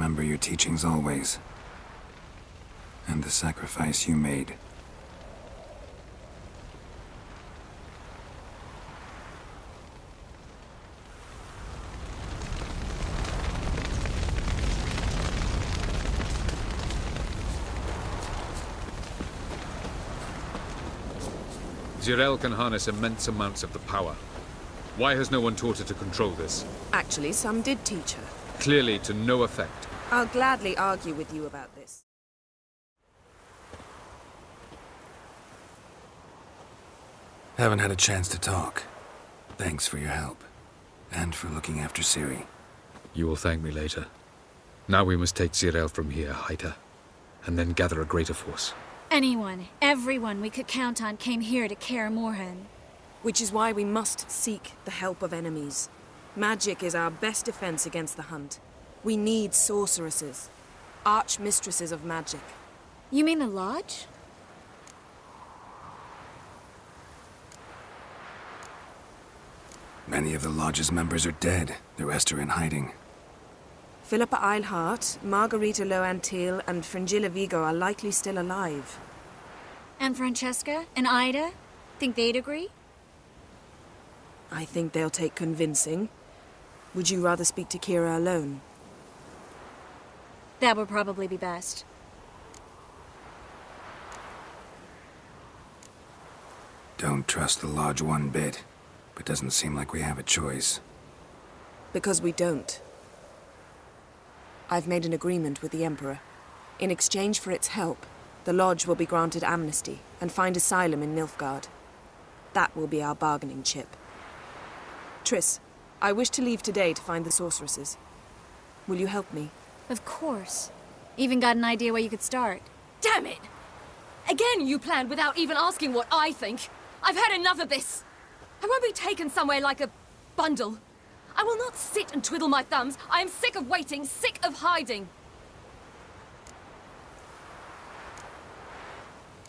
remember your teachings always. And the sacrifice you made. Zirel can harness immense amounts of the power. Why has no one taught her to control this? Actually, some did teach her. Clearly to no effect. I'll gladly argue with you about this. Haven't had a chance to talk. Thanks for your help. And for looking after Ciri. You will thank me later. Now we must take Zirel from here, hide her, and then gather a greater force. Anyone, everyone we could count on came here to Kaer Morhen. Which is why we must seek the help of enemies. Magic is our best defense against the hunt. We need sorceresses. Archmistresses of magic. You mean the Lodge? Many of the Lodge's members are dead. The rest are in hiding. Philippa Eilhart, Margarita Loantil, and Fringilla Vigo are likely still alive. And Francesca and Ida? Think they'd agree? I think they'll take convincing. Would you rather speak to Kira alone? That would probably be best. Don't trust the Lodge one bit, but doesn't seem like we have a choice. Because we don't. I've made an agreement with the Emperor. In exchange for its help, the Lodge will be granted amnesty and find asylum in Nilfgaard. That will be our bargaining chip. Triss, I wish to leave today to find the sorceresses. Will you help me? Of course. Even got an idea where you could start. Damn it! Again you planned without even asking what I think. I've had enough of this. I won't be taken somewhere like a bundle. I will not sit and twiddle my thumbs. I am sick of waiting, sick of hiding.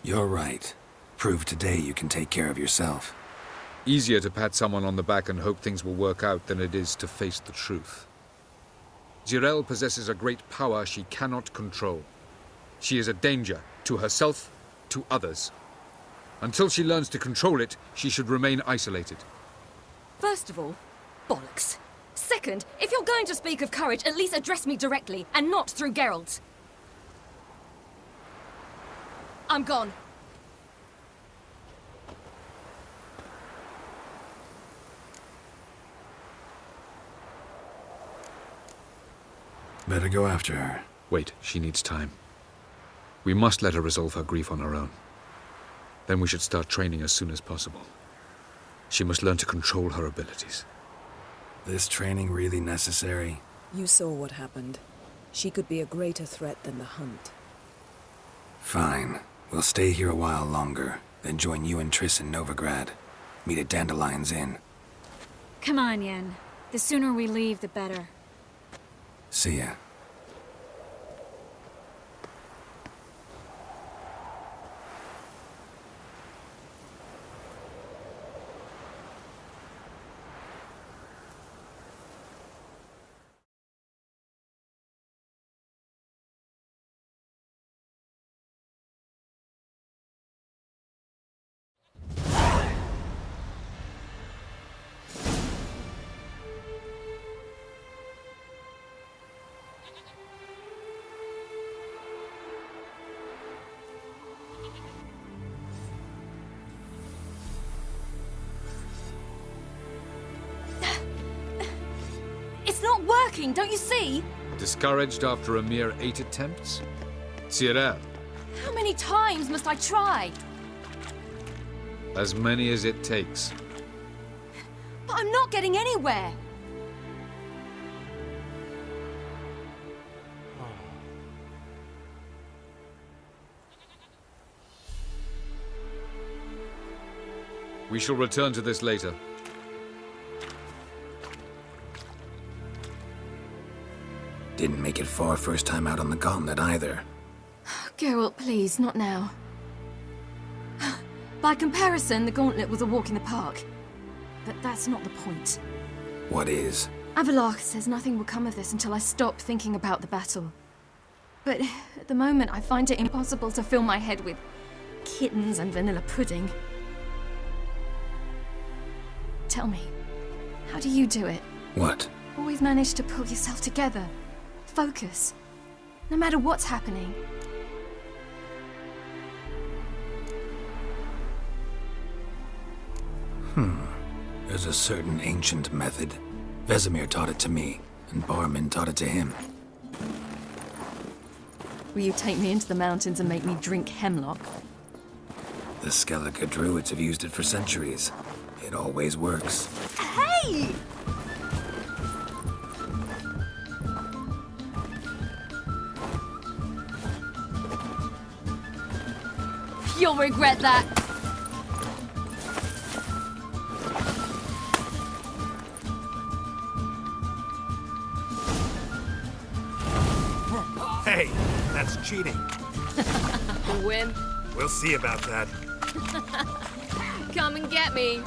You're right. Prove today you can take care of yourself. Easier to pat someone on the back and hope things will work out than it is to face the truth. Zirel possesses a great power she cannot control. She is a danger to herself, to others. Until she learns to control it, she should remain isolated. First of all, bollocks. Second, if you're going to speak of courage, at least address me directly, and not through Geralt. I'm gone. Better go after her. Wait, she needs time. We must let her resolve her grief on her own. Then we should start training as soon as possible. She must learn to control her abilities. This training really necessary? You saw what happened. She could be a greater threat than the hunt. Fine. We'll stay here a while longer, then join you and Triss in Novigrad. Meet at Dandelion's Inn. Come on, Yen. The sooner we leave, the better. See ya. It's not working, don't you see? Discouraged after a mere 8 attempts? Zirel, How many times must I try? as many as it takes. But I'm not getting anywhere. We shall return to this later. Didn't make it far first time out on the gauntlet either. Geralt, please, not now. By comparison, the gauntlet was a walk in the park. But that's not the point. What is? Avalok says nothing will come of this until I stop thinking about the battle. But at the moment, I find it impossible to fill my head with kittens and vanilla pudding. Tell me, how do you do it? What? Always manage to pull yourself together. Focus. No matter what's happening. There's a certain ancient method. Vesemir taught it to me, and Barman taught it to him. Will you take me into the mountains and make me drink hemlock? The Skellige druids have used it for centuries. It always works. Hey! You'll regret that. Hey, that's cheating. Win. We'll see about that. Come and get me.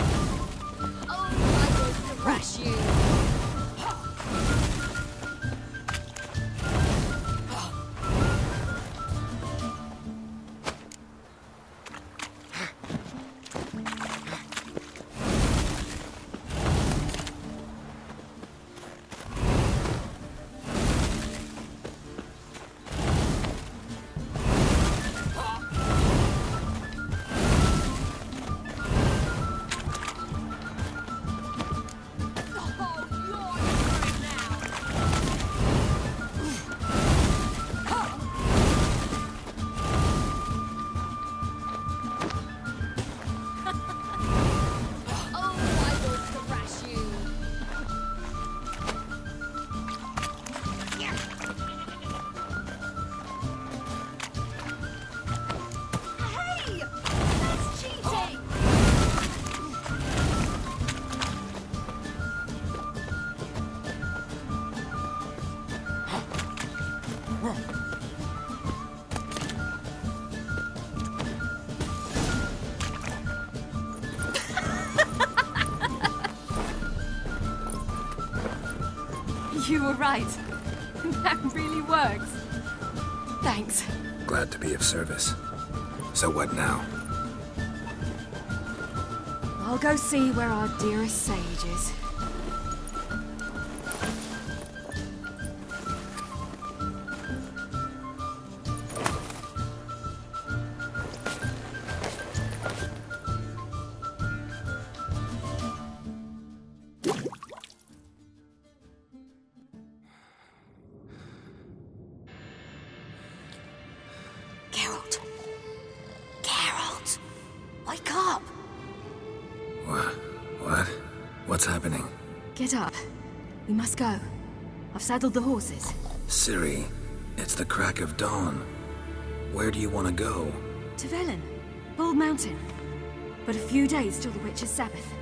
Hey! That's cheating! You were right. That really works. Thanks. Glad to be of service. So what now? I'll go see where our dearest sage is. Geralt! Wake up! What? What's happening? Get up. We must go. I've saddled the horses. Ciri, it's the crack of dawn. Where do you want to go? To Velen. Bald Mountain. But a few days till the Witch's Sabbath.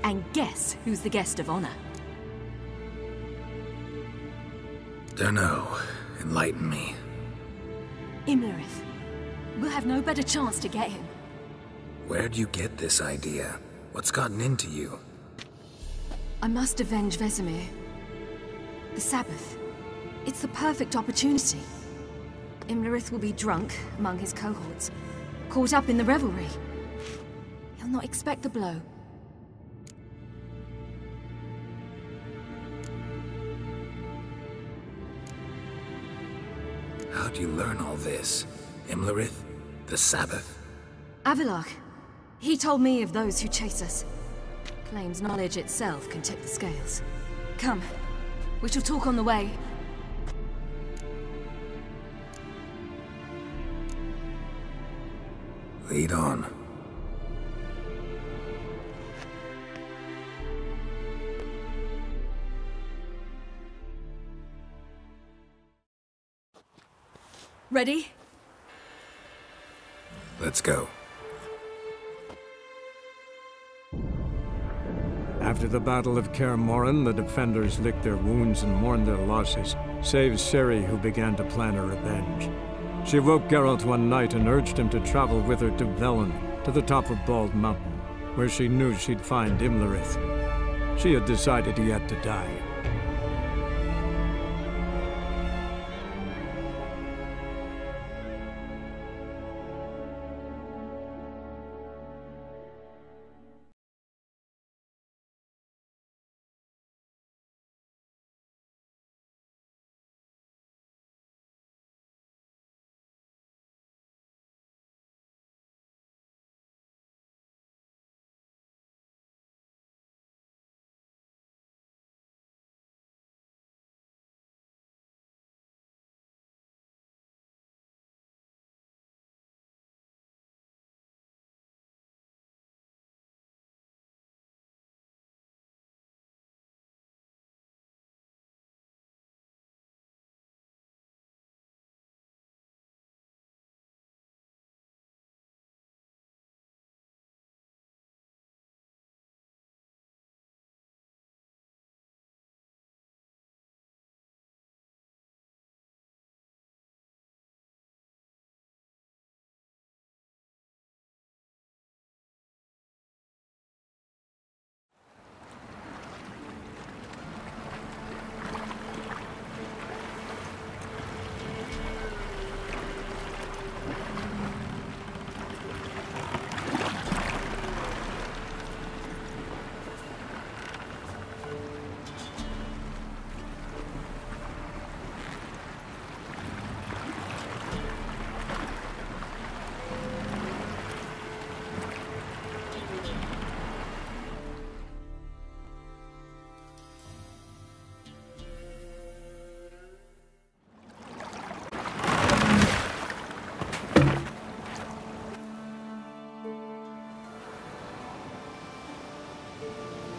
And guess who's the guest of honor? Dunno. Enlighten me. Imlerith. We'll have no better chance to get him. Where'd you get this idea? What's gotten into you? I must avenge Vesemir. The Sabbath. It's the perfect opportunity. Imlerith will be drunk among his cohorts, caught up in the revelry. He'll not expect the blow. How'd you learn all this? Imlerith? The Sabbath? Avilark. He told me of those who chase us. Claims knowledge itself can tip the scales. Come. We shall talk on the way. Lead on. Ready? Let's go. After the Battle of Kaer Morhen, the defenders licked their wounds and mourned their losses, save Ciri, who began to plan her revenge. She woke Geralt one night and urged him to travel with her to Velen, to the top of Bald Mountain, where she knew she'd find Imlerith. She had decided he had to die.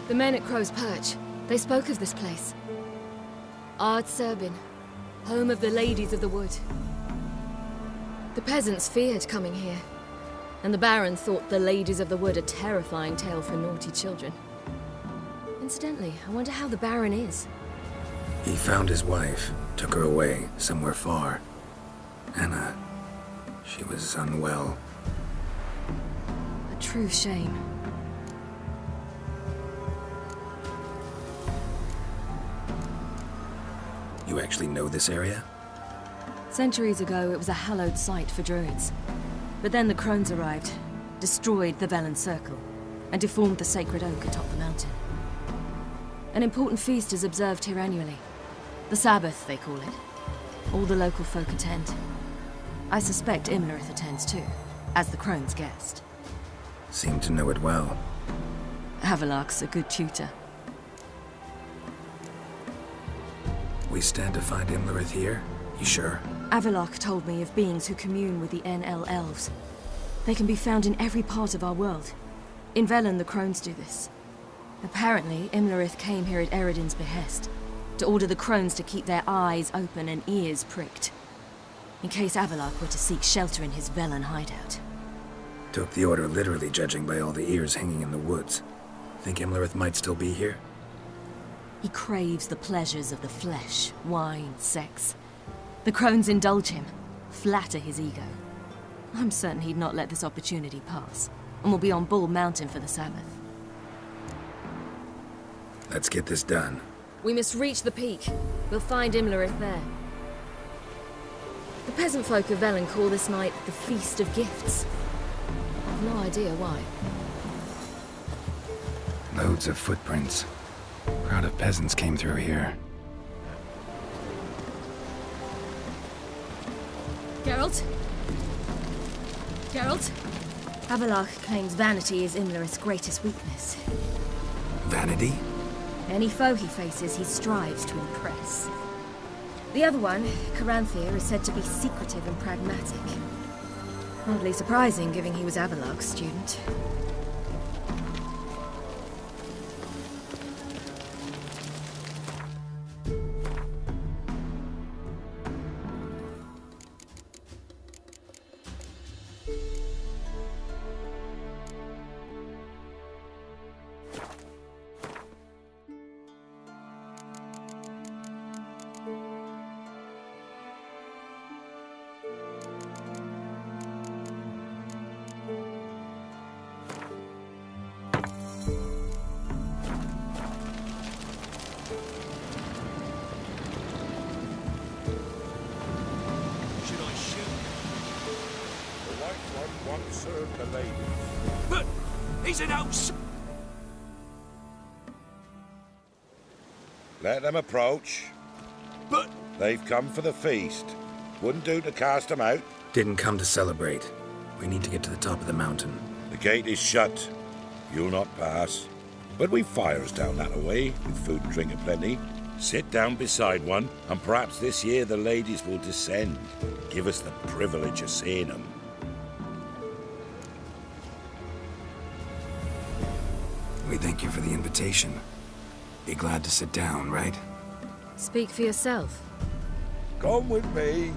The men at Crow's Perch, they spoke of this place. Ard Serbin, home of the Ladies of the Wood. The peasants feared coming here, and the Baron thought the Ladies of the Wood a terrifying tale for naughty children. Incidentally, I wonder how the Baron is. He found his wife, took her away, somewhere far. Anna, she was unwell. A true shame. You actually know this area? Centuries ago, it was a hallowed site for druids. But then the crones arrived, destroyed the Velen Circle, and deformed the sacred oak atop the mountain. An important feast is observed here annually. The Sabbath, they call it. All the local folk attend. I suspect Imlerith attends too, as the crone's guest. Seem to know it well. Havelark's a good tutor. We stand to find Imlerith here? You sure? Havelark told me of beings who commune with the NL elves. They can be found in every part of our world. In Velen, the crones do this. Apparently, Imlerith came here at Eredin's behest, to order the crones to keep their eyes open and ears pricked, in case Havelark were to seek shelter in his Velen hideout. Took the order literally, judging by all the ears hanging in the woods. Think Imlerith might still be here? He craves the pleasures of the flesh, wine, sex. The crones indulge him, flatter his ego. I'm certain he'd not let this opportunity pass, and will be on Bull Mountain for the Sabbath. Let's get this done. We must reach the peak. We'll find Imlerith there. The peasant folk of Velen call this night the Feast of Gifts. I've no idea why. Loads of footprints. Crowd of peasants came through here. Geralt? Geralt? Havelark claims vanity is Imlerith's greatest weakness. Vanity? Any foe he faces, he strives to impress. The other one, Caranthir, is said to be secretive and pragmatic. Hardly surprising, given he was Havelark's student. Serve the lady. But he's an house. Let them approach. But They've come for the feast. Wouldn't do to cast them out. Didn't come to celebrate. We need to get to the top of the mountain. The gate is shut. You'll not pass. But we've fires down that way, with food and drink aplenty. Sit down beside one, and perhaps this year the ladies will descend. Give us the privilege of seeing them. We thank you for the invitation. Be glad to sit down, right? Speak for yourself. Come with me.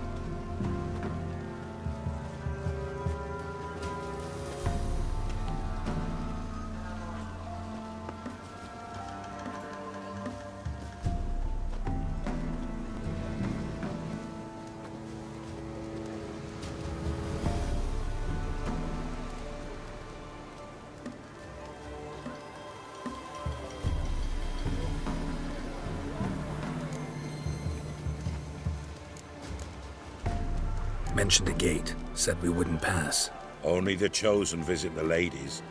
Mentioned a gate. Said we wouldn't pass. Only the chosen visit the ladies.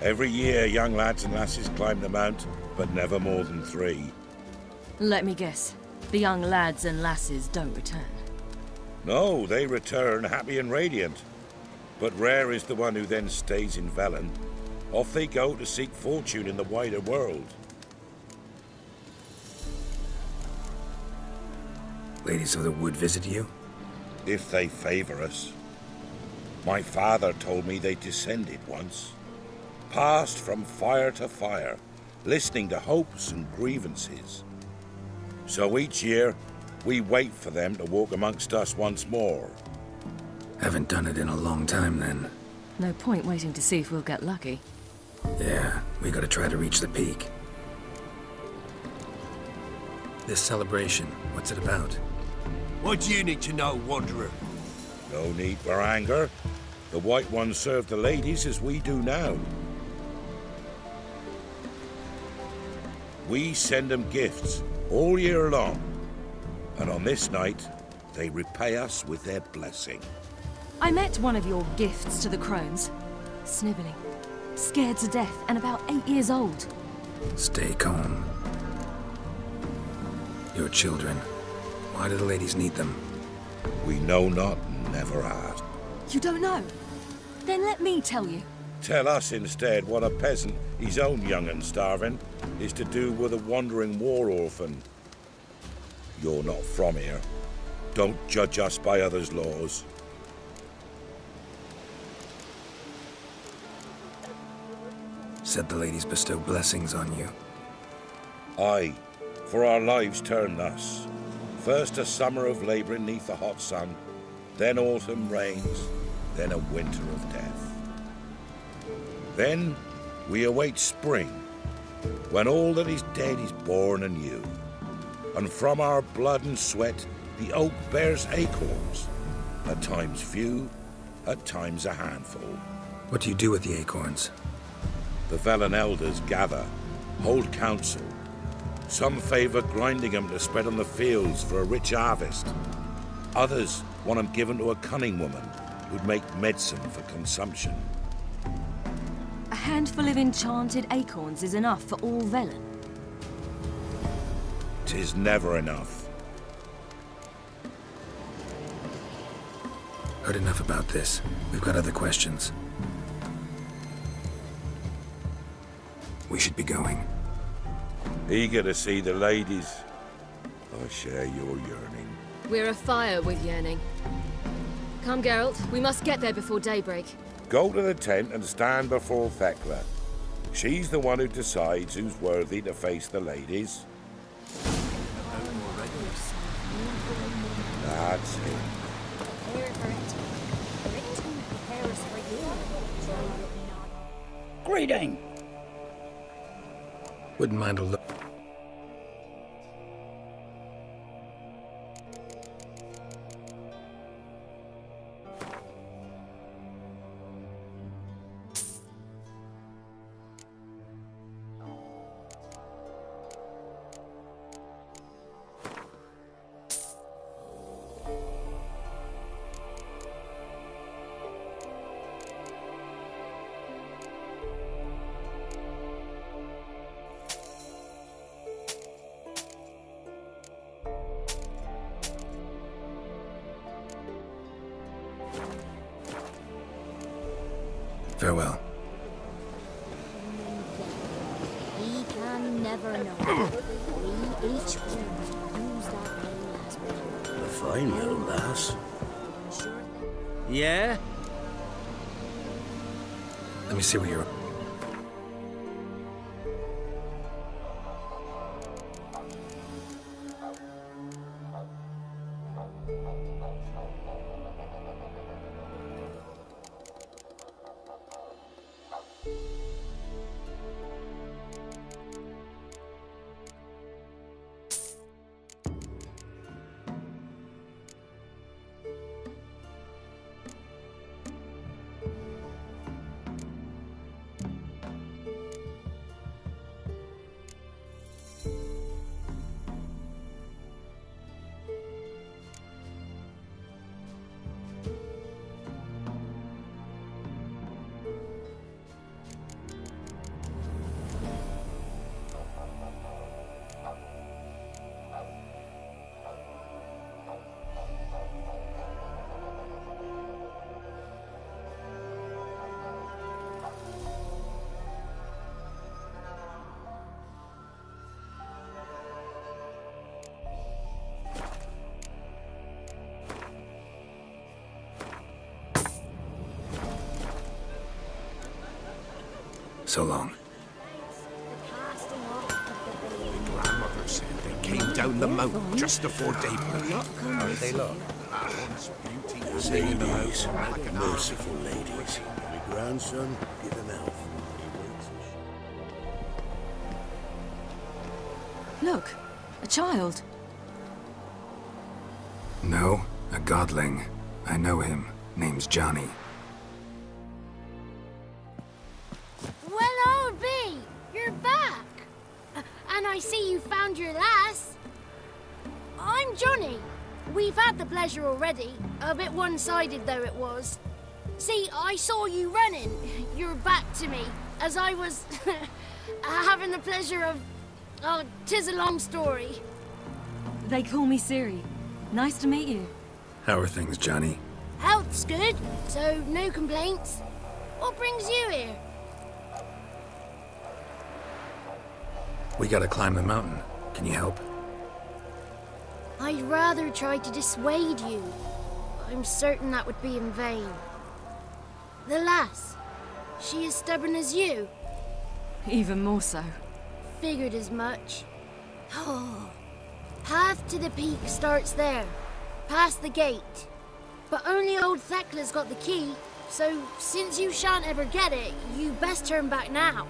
Every year, young lads and lasses climb the mount, but never more than 3. Let me guess. The young lads and lasses don't return. No, they return happy and radiant. But rare is the one who then stays in Velen. Off they go to seek fortune in the wider world. Ladies of the Wood visit you? If they favor us. My father told me they descended once. Passed from fire to fire, listening to hopes and grievances. So each year, we wait for them to walk amongst us once more. Haven't done it in a long time, then. No point waiting to see if we'll get lucky. Yeah, we gotta try to reach the peak. This celebration, what's it about? what do you need to know, Wanderer? No need for anger. The White Ones serve the ladies as we do now. We send them gifts all year long. And on this night, they repay us with their blessing. I met one of your gifts to the crones. snivelling. Scared to death, and about 8 years old. Stay calm. Your children. Why do the ladies need them? We know not and never asked. You don't know? Then let me tell you. Tell us instead what a peasant, his own young and starving, is to do with a wandering war orphan. You're not from here. Don't judge us by others' laws. Said the ladies bestow blessings on you. Aye, for our lives turn thus. First a summer of labouring neath the hot sun, then autumn rains, then a winter of death. Then we await spring, when all that is dead is born anew. And from our blood and sweat the oak bears acorns, at times few, at times a handful. What do you do with the acorns? The Velen elders gather, hold council. Some favour grinding them to spread on the fields for a rich harvest. Others want them given to a cunning woman who'd make medicine for consumption. A handful of enchanted acorns is enough for all Velen. 'Tis never enough. Heard enough about this. We've got other questions. We should be going. Eager to see the ladies. I share your yearning. We're afire with yearning. Come, Geralt. We must get there before daybreak. Go to the tent and stand before Thekla. She's the one who decides who's worthy to face the ladies. That's it. Greeting! Wouldn't mind a look. Farewell. We can never know. We each will use that name as well. A fine young lass. Yeah? Let me see where you're... So long. My grandmother said they came down the mountain just before daybreak. How did they look? Ladies, merciful ladies. My grandson, give him health. Look, a child. No, a godling. I know him. Name's Johnny. I see you found your lass. I'm Johnny. We've had the pleasure already, a bit one-sided though it was. See, I saw you running. Your back to me, as I was having the pleasure of... Oh, 'tis a long story. They call me Ciri. Nice to meet you. How are things, Johnny? Health's good, so no complaints. What brings you here? We gotta climb the mountain. Can you help? I'd rather try to dissuade you. I'm certain that would be in vain. The lass, she as stubborn as you? Even more so. Figured as much. Oh. Path to the peak starts there, past the gate. But only old Thekla's got the key, so since you shan't ever get it, you best turn back now.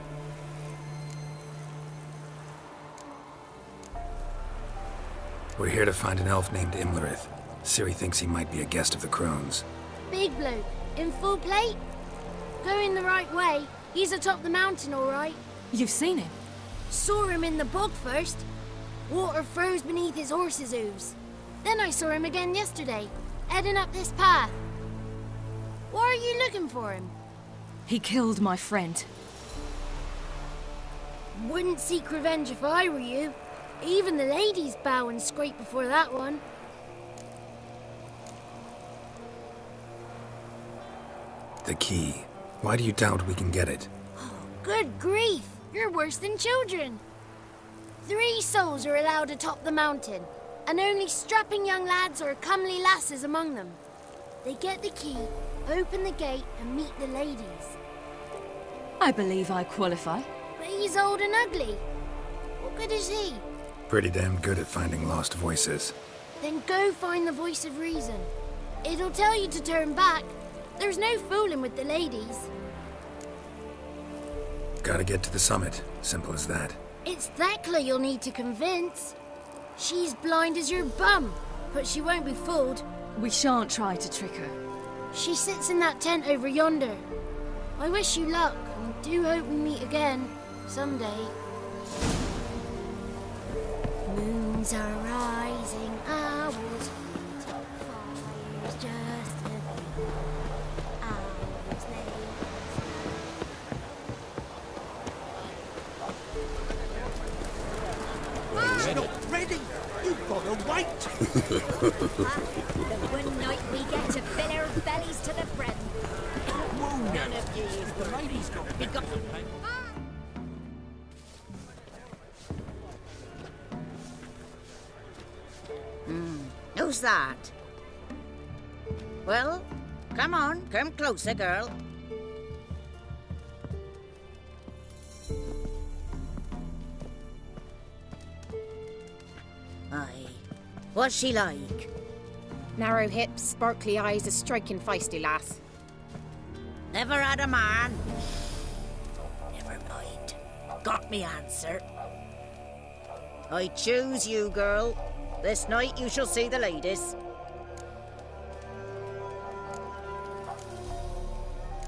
We're here to find an elf named Imlerith. Ciri thinks he might be a guest of the crones. Big bloke, in full plate? Going the right way. He's atop the mountain, all right. You've seen him? Saw him in the bog first. Water froze beneath his horse's hooves. Then I saw him again yesterday, heading up this path. Why are you looking for him? He killed my friend. Wouldn't seek revenge if I were you. Even the ladies bow and scrape before that one. The key. Why do you doubt we can get it? Good grief! You're worse than children. 3 souls are allowed atop the mountain, and only strapping young lads or comely lasses among them. They get the key, open the gate, and meet the ladies. I believe I qualify. But he's old and ugly. What good is he? Pretty damn good at finding lost voices. Then go find the voice of reason. It'll tell you to turn back. There's no fooling with the ladies. Gotta get to the summit. Simple as that. It's Thekla you'll need to convince. She's blind as your bum, but she won't be fooled. We shan't try to trick her. She sits in that tent over yonder. I wish you luck, and do hope we meet again, someday. Moons are rising, hours fleet, fire's just a few hours late. It's not ready! You've got to wait! The one night we get to fill our bellies to the brim. None of you is the lady's got Who's that? Well, come on, come closer, girl. Aye. What's she like? narrow hips, sparkly eyes, a striking feisty lass. Never had a man. Never mind. Got me answer. I choose you, girl. This night you shall see the ladies.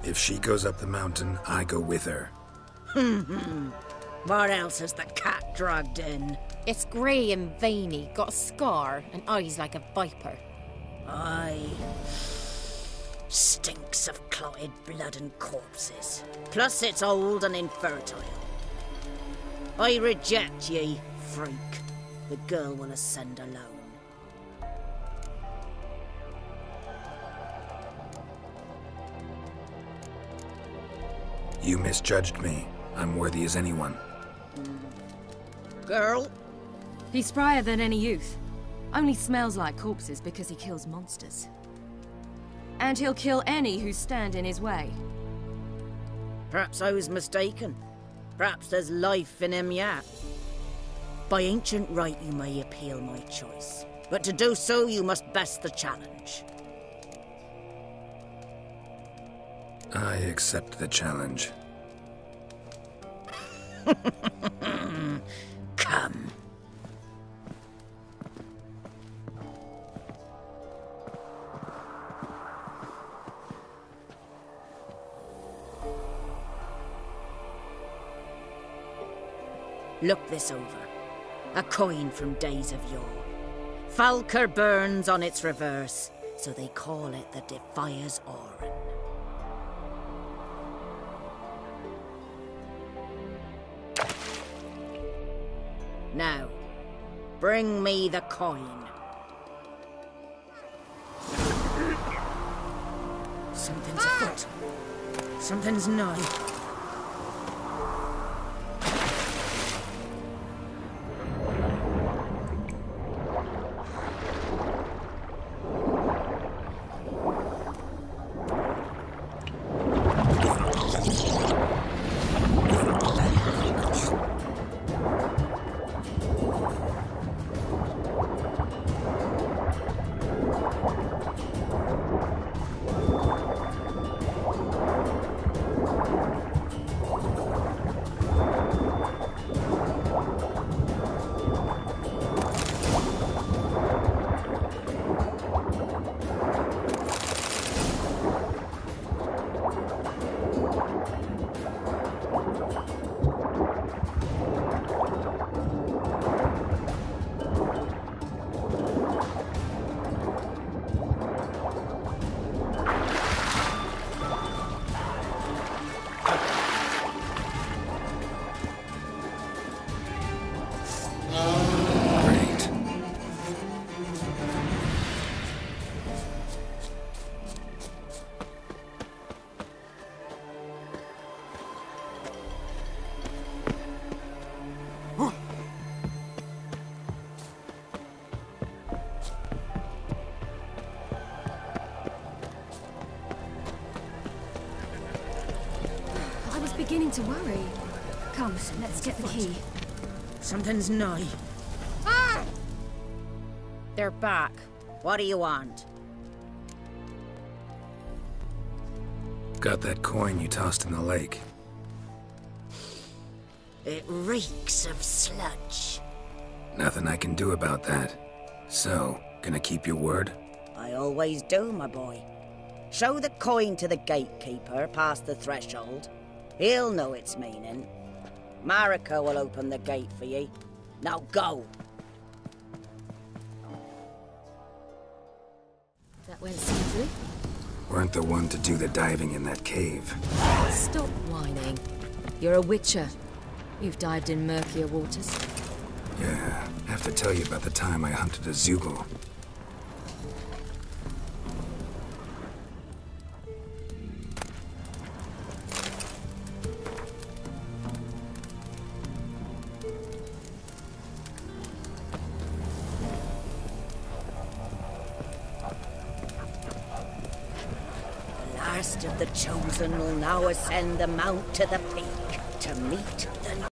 If she goes up the mountain, I go with her. What else has the cat dragged in? It's grey and veiny, got a scar, and eyes like a viper. Aye. Stinks of clotted blood and corpses. Plus it's old and infertile. I reject ye, freak. The girl will ascend alone. You misjudged me. I'm worthy as anyone. Girl? He's sprier than any youth. Only smells like corpses because he kills monsters. And he'll kill any who stand in his way. Perhaps I was mistaken. Perhaps there's life in him yet. By ancient right you may appeal my choice. But to do so you must best the challenge. I accept the challenge. Come. Look this over. A coin from days of yore. Falker burns on its reverse, so they call it the Defier's Oran. Now, bring me the coin. Something's afoot. Something's nigh. Beginning to worry. Come, let's get the key. Something's nigh. Ah! They're back. What do you want? Got that coin you tossed in the lake. It reeks of sludge. Nothing I can do about that. So, gonna keep your word? I always do, my boy. Show the coin to the gatekeeper past the threshold. He'll know its meaning. Marika will open the gate for ye. Now go! That went smoothly. Weren't the one to do the diving in that cave. Stop whining. You're a witcher. You've dived in murkier waters. Yeah, have to tell you about the time I hunted a Zugel. The last of the chosen will now ascend the mount to the peak to meet the